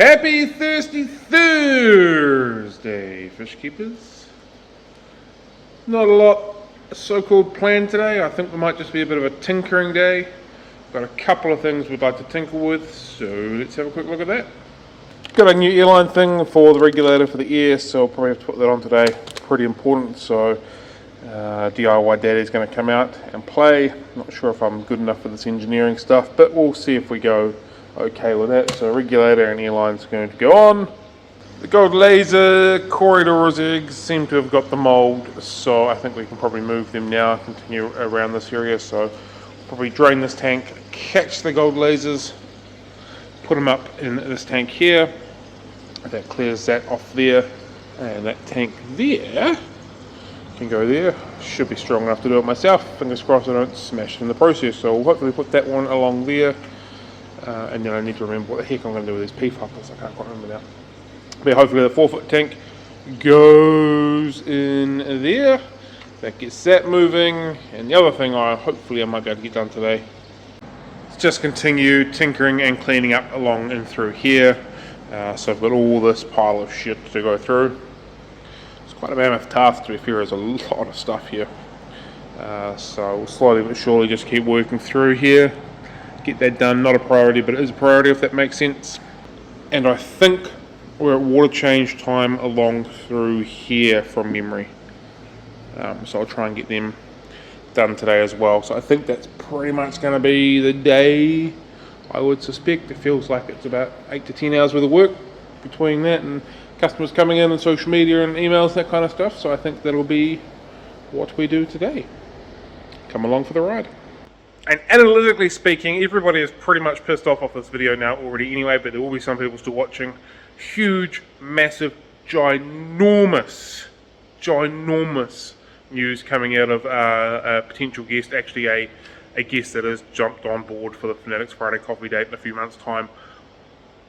Happy Thirsty Thursday, fish keepers. Not a lot so-called planned today. I think we might just be a bit of a tinkering day. Got a couple of things we'd like to tinker with, so let's have a quick look at that. Got a new airline thing for the regulator for the air, so I'll probably have to put that on today. Pretty important, so DIY Daddy's going to come out and play. Not sure if I'm good enough for this engineering stuff, but we'll see if we go okay with that. So regulator and airline's going to go on. The gold laser corridors eggs seem to have got the mold, so I think we can probably move them now, continue around this area. So probably drain this tank, catch the gold lasers, put them up in this tank here. That clears that off there, and that tank there can go there. Should be strong enough to do it myself. Fingers crossed I don't smash it in the process. So we'll hopefully put that one along there. And then I need to remember what the heck I'm going to do with these P-fuckers. I can't quite remember now. But hopefully the 4-foot tank goes in there. That gets that moving. And the other thing hopefully I might be able to get done today is just continue tinkering and cleaning up along and through here. So I've got all this pile of shit to go through. It's quite a mammoth task, to be fair. There's a lot of stuff here. So we'll slowly but surely just keep working through here. Get that done. Not a priority, but it is a priority if that makes sense. And I think we're at water change time along through here from memory. So I'll try and get them done today as well. So I think that's pretty much going to be the day, I would suspect. It feels like it's about 8 to 10 hours worth of work between that and customers coming in and social media and emails, that kind of stuff. So I think that'll be what we do today. Come along for the ride. And analytically speaking, everybody is pretty much pissed off this video now already anyway, but there will be some people still watching. Huge, massive, ginormous news coming out of a potential guest, actually a guest that has jumped on board for the Fanatics Friday Coffee Date in a few months' time.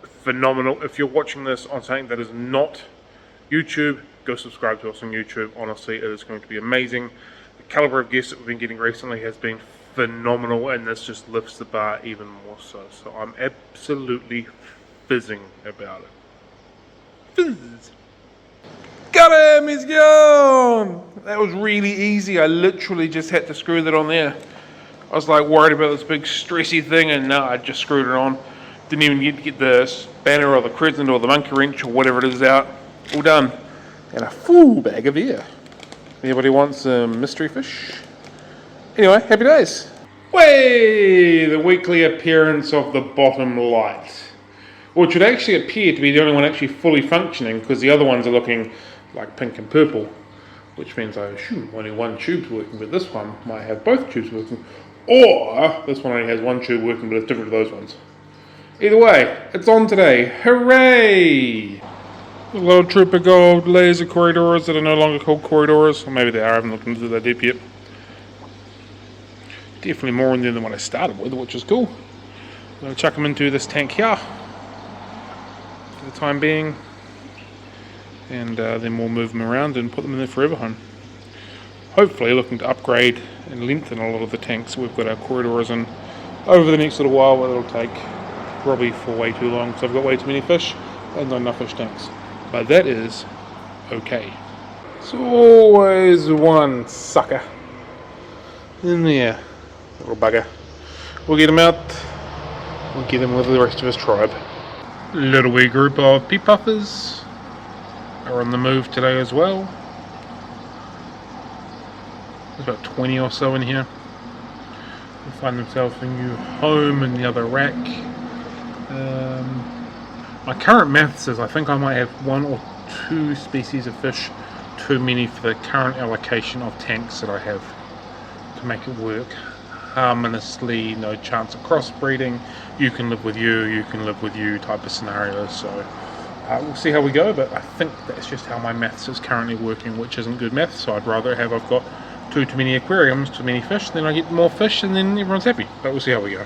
Phenomenal. If you're watching this on something that is not YouTube, go subscribe to us on YouTube. Honestly, it is going to be amazing. The caliber of guests that we've been getting recently has been phenomenal, and this just lifts the bar even more so. So I'm absolutely fizzing about it. Fizz. Got him! He's gone! That was really easy. I literally just had to screw that on there. I was like worried about this big stressy thing, and no, I just screwed it on. Didn't even get the spanner or the crescent or the monkey wrench or whatever it is out. All done. And a full bag of air. Anybody wants some mystery fish? Anyway, happy days. Way! The weekly appearance of the bottom light. Which would actually appear to be the only one actually fully functioning, because the other ones are looking like pink and purple. Which means I assume only one tube's working, but this one might have both tubes working. Or this one only has one tube working, but it's different to those ones. Either way, it's on today. Hooray! The Little Trooper Gold laser corridors that are no longer called corridors. Or maybe they are, I haven't looked into that deep yet. Definitely more in there than what I started with, which is cool. I'm going to chuck them into this tank here for the time being, and then we'll move them around and put them in the forever home. Hopefully looking to upgrade and lengthen a lot of the tanks we've got our corridors in over the next little while, but it'll take probably for way too long because I've got way too many fish and not enough fish tanks. But that is okay. There's always one sucker in there. Little bugger. We'll get him out. We'll get him with the rest of his tribe. Little wee group of pea puffers are on the move today as well. There's about 20 or so in here. They'll find themselves a new home in the other rack. My current math says I think I might have 1 or 2 species of fish too many for the current allocation of tanks that I have to make it work harmoniously. No chance of crossbreeding. You can live with you can live with you type of scenario. So we'll see how we go, but I think that's just how my maths is currently working, which isn't good maths. So I'd rather have I've got too many aquariums, too many fish, then I get more fish and then everyone's happy. But we'll see how we go.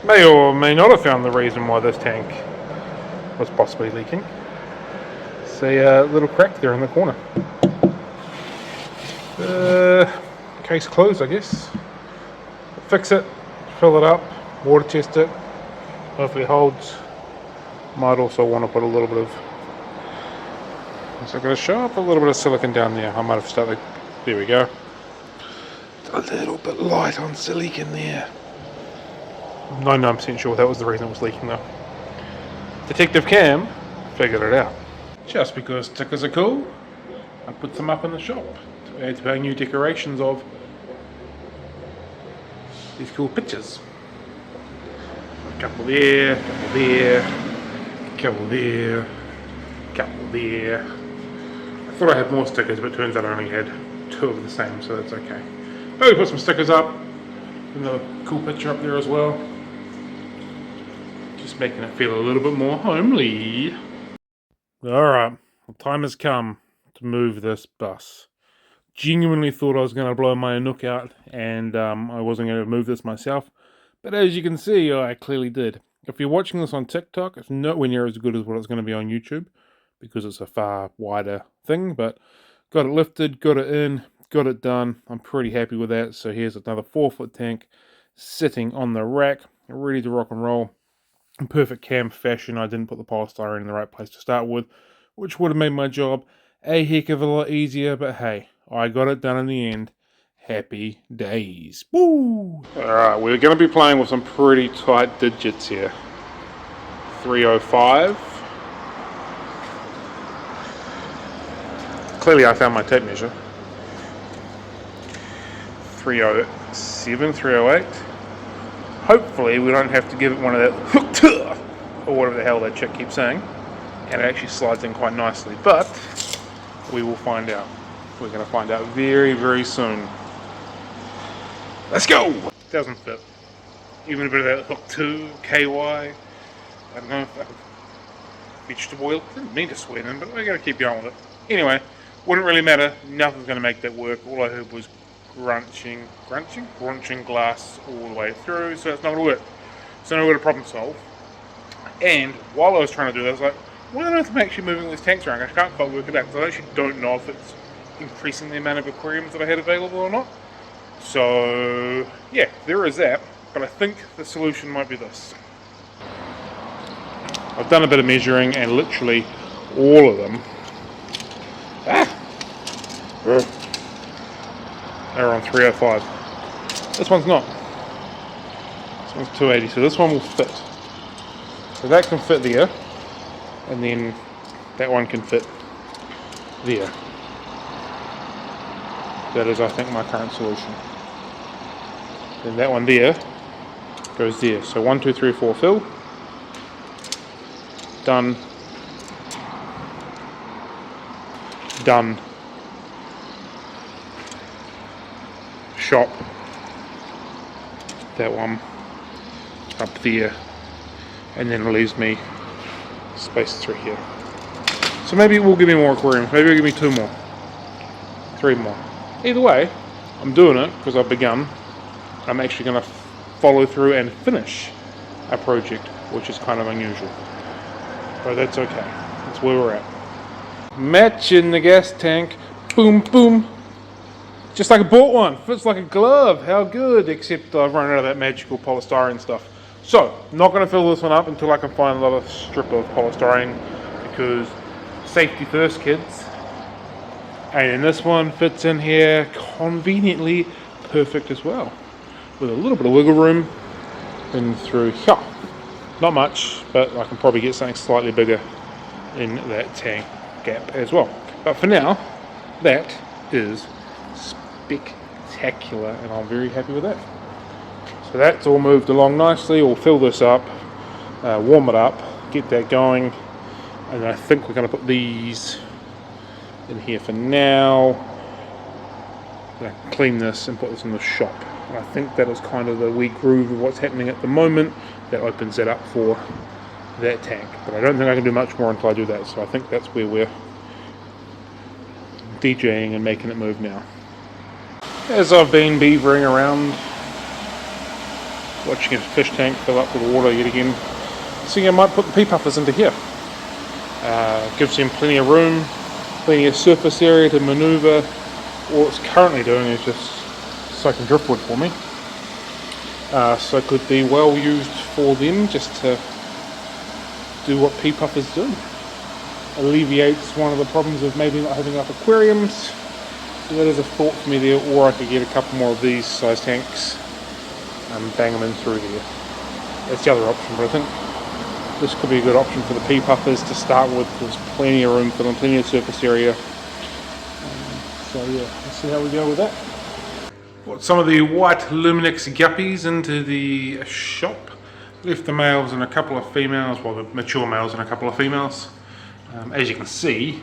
May or may not have found the reason why this tank was possibly leaking. See a little crack there in the corner. Case closed, I guess. Fix it, fill it up, water test it. Hopefully it holds Might also want to put a little bit of, is it going to show up? A little bit of silicone down there. I might have started, there we go. A little bit light on silicone there. 99% sure that was the reason it was leaking though. Detective Cam figured it out. Just because stickers are cool, I put some up in the shop to add to our new decorations of these cool pictures. A couple there, a couple there, a couple there, a couple there. I thought I had more stickers, but it turns out I only had 2 of the same, so that's okay. But we put some stickers up, another cool picture up there as well. Just making it feel a little bit more homely. Alright, the time has come to move this bus. Genuinely thought I was going to blow my Nook out and I wasn't going to move this myself. But as you can see, I clearly did. If you're watching this on TikTok, it's nowhere near as good as what it's going to be on YouTube, because it's a far wider thing, but got it lifted, got it in, got it done. I'm pretty happy with that. So here's another 4-foot tank sitting on the rack, ready to rock and roll. In perfect Cam fashion, I didn't put the polystyrene in the right place to start with, which would have made my job a heck of a lot easier, but hey, I got it done in the end. Happy days. Woo! Alright, we're going to be playing with some pretty tight digits here. 305. Clearly I found my tape measure. 307, 308. Hopefully we don't have to give it one of that, or whatever the hell that chick keeps saying, and it actually slides in quite nicely, but we will find out. We're going to find out very, very soon. Let's go! Doesn't fit. Even a bit of that hook 2, KY, I don't know, vegetable oil. Didn't mean to sweat in, but we're going to keep going with it. Anyway, wouldn't really matter. Nothing's going to make that work. All I heard was crunching glass all the way through, so it's not going to work. So no way to problem solve. And while I was trying to do that, I was like, why on earth am I actually moving these tanks around? I can't quite work it out, because I actually don't know if it's increasing the amount of aquariums that I had available or not. So yeah, there is that, but I think the solution might be this. I've done a bit of measuring, and literally all of them are on 305. This one's not. This one's 280, so this one will fit. So that can fit there, and then that one can fit there. That is, I think, my current solution. Then that one there goes there. So 1, 2, 3, 4 fill. Done. Done. Shop. That one up there, and then it leaves me space through here. So maybe it will give me more aquariums. Maybe it'll give me 2 more, 3 more. Either way, I'm doing it because I've begun. I'm actually going to follow through and finish a project, which is kind of unusual, but that's okay. That's where we're at. Matching the gas tank. Boom, boom. Just like I bought one. Fits like a glove. How good. Except I've run out of that magical polystyrene stuff. So, not going to fill this one up until I can find another strip of polystyrene, because safety first, kids. And then this one fits in here conveniently perfect as well, with a little bit of wiggle room in through here. Not much, but I can probably get something slightly bigger in that tank gap as well. But for now, that is spectacular, and I'm very happy with that. So that's all moved along nicely. We'll fill this up, warm it up, get that going, and I think we're going to put these in here for now. I'm going to clean this and put this in the shop. And I think that is kind of the wee groove of what's happening at the moment. That opens it up for that tank. But I don't think I can do much more until I do that. So I think that's where we're DJing and making it move now. As I've been beavering around, watching a fish tank fill up with water yet again, so I might put the pea puffers into here. Gives them plenty of room, plenty of surface area to manoeuvre. All it's currently doing is just soaking driftwood for me. So it could be well used for them, just to do what pea puffers do. Alleviates one of the problems of maybe not having enough aquariums. So that is a thought for me there, or I could get a couple more of these size tanks and bang them in through there. That's the other option, but I think this could be a good option for the pea puffers to start with. There's plenty of room for them, plenty of surface area. So yeah, let's see how we go with that. Got some of the white Luminex guppies into the shop. Left the males and a couple of females, well the mature males and a couple of females. As you can see,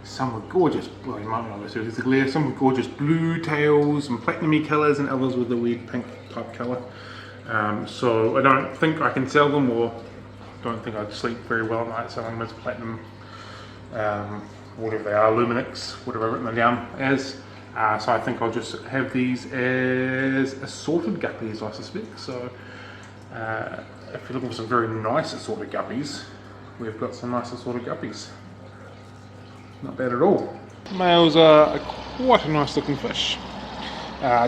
some with gorgeous, well you might not know there's the glare, some with gorgeous blue tails and platinum-y colours and others with the weird pink type colour. So I don't think I can sell them, or don't think I'd sleep very well at night selling them as platinum, whatever they are, Luminex, whatever I've written them down as. So I think I'll just have these as assorted guppies, I suspect. So if you're looking for some very nice assorted guppies, we've got some nice assorted guppies. Not bad at all. Males are quite a nice looking fish.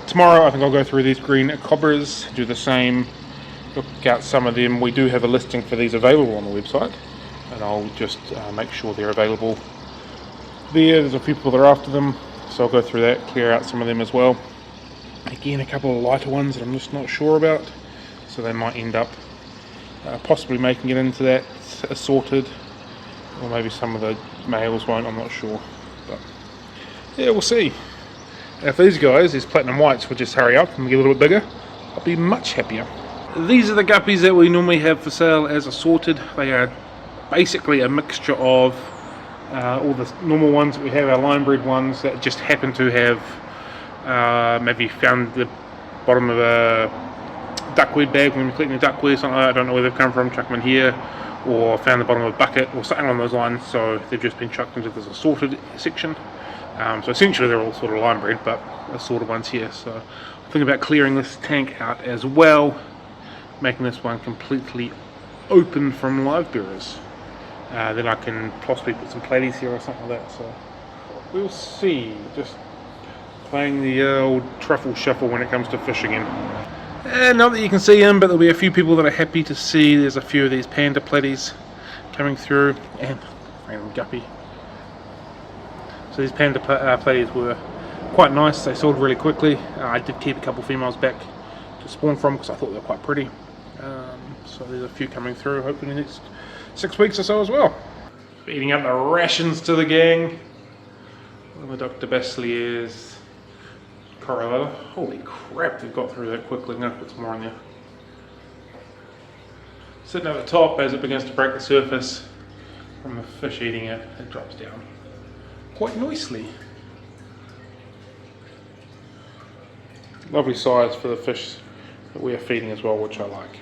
Tomorrow I think I'll go through these green cobras, do the same, look out some of them. We do have a listing for these available on the website, and I'll just make sure they're available there. There's a few people that are after them, so I'll go through that, clear out some of them as well. Again, a couple of lighter ones that I'm just not sure about, so they might end up possibly making it into that assorted, or maybe some of the males won't, I'm not sure, but yeah, we'll see. If these guys, these platinum whites, will just hurry up and get a little bit bigger, I'll be much happier. These are the guppies that we normally have for sale as assorted. They are basically a mixture of all the normal ones that we have, our line bred ones that just happen to have maybe found the bottom of a duckweed bag when we're collecting the duckweed, something like that. I don't know where they've come from, chuck them in here, or found the bottom of a bucket or something along those lines, so they've just been chucked into this assorted section. So essentially they're all sort of line bred, but assorted ones here. So I'm thinking about clearing this tank out as well, making this one completely open from live bearers. Then I can possibly put some platies here or something like that, so we'll see. Just playing the old truffle shuffle when it comes to fish again. And not that you can see them, but there'll be a few people that are happy to see there's a few of these panda platies coming through, and random guppy. So these panda platies were quite nice, they sold really quickly. I did keep a couple females back to spawn from because I thought they were quite pretty. So there's a few coming through, hopefully in the next 6 weeks or so as well. Feeding up the rations to the gang. With Dr. Baslier's Corella. Holy crap, they've got through that quickly. I'm going to put some more in there. Sitting at the top, as it begins to break the surface from the fish eating it, it drops down quite nicely. Lovely size for the fish that we are feeding as well, which I like.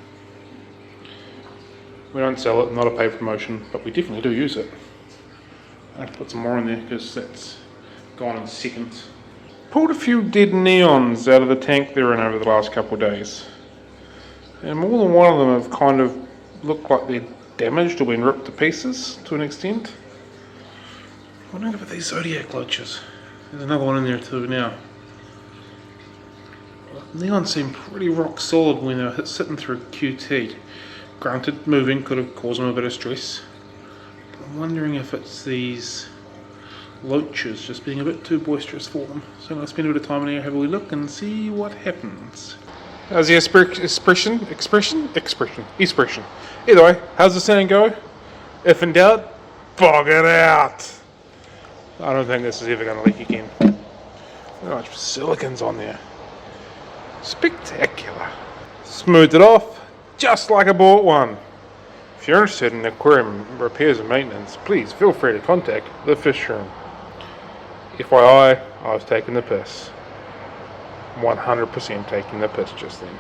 We don't sell it, not a paid promotion, but we definitely do use it. I have to put some more in there because that's gone in seconds. Pulled a few dead neons out of the tank they're in over the last couple of days. And more than one of them have kind of looked like they're damaged or been ripped to pieces to an extent. I'm wondering about these Zodiac loaches. There's another one in there too now. Neon seemed pretty rock solid when they were sitting through QT. Granted, moving could have caused them a bit of stress. But I'm wondering if it's these loaches just being a bit too boisterous for them. So I'm going to spend a bit of time in here, have a wee look and see what happens. How's the expression? Either way, how's the saying go? If in doubt, bog it out. I don't think this is ever going to leak again. Look how much silicon's on there. Spectacular. Smoothed it off, just like I bought one. If you're interested in aquarium repairs and maintenance, please feel free to contact the Fish Room. FYI, I was taking the piss. 100% taking the piss just then.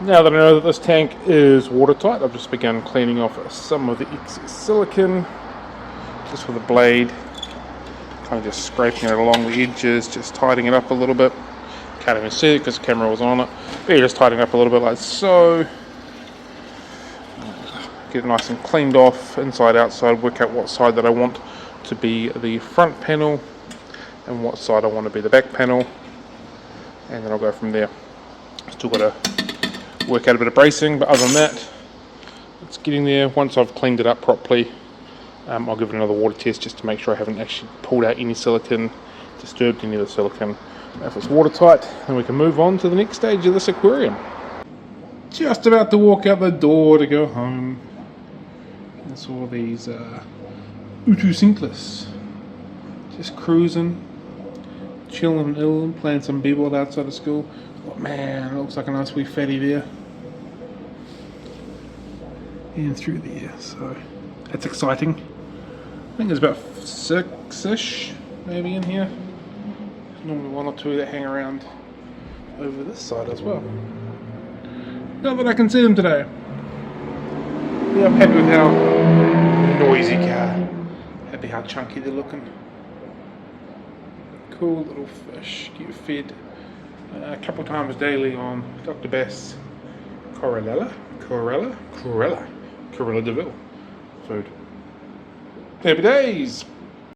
Now that I know that this tank is watertight, I've just begun cleaning off some of the excess silicon, just with a blade, kind of just scraping it along the edges, just tidying it up a little bit. Can't even see it because the camera was on it, but yeah, just tidying up a little bit like so. Get it nice and cleaned off, inside, outside, work out what side that I want to be the front panel and what side I want to be the back panel, and then I'll go from there. Still got to work out a bit of bracing, but other than that, it's getting there. Once I've cleaned it up properly, I'll give it another water test just to make sure I haven't actually pulled out any silicon, disturbed any of the silicon. If it's watertight, then we can move on to the next stage of this aquarium. Just about to walk out the door to go home. I saw these Utucinclus just cruising, chilling ill, playing some b-ball outside of school. Oh man, it looks like a nice wee fatty there. And through there, so that's exciting. I think there's about 6-ish maybe in here. There's normally 1 or 2 that hang around over this side as well. Not that I can see them today. Yeah, I'm happy with how noisy car. Happy how chunky they're looking. Cool little fish. Get fed a couple times daily on Dr. Bass Corella de Ville food. Happy days!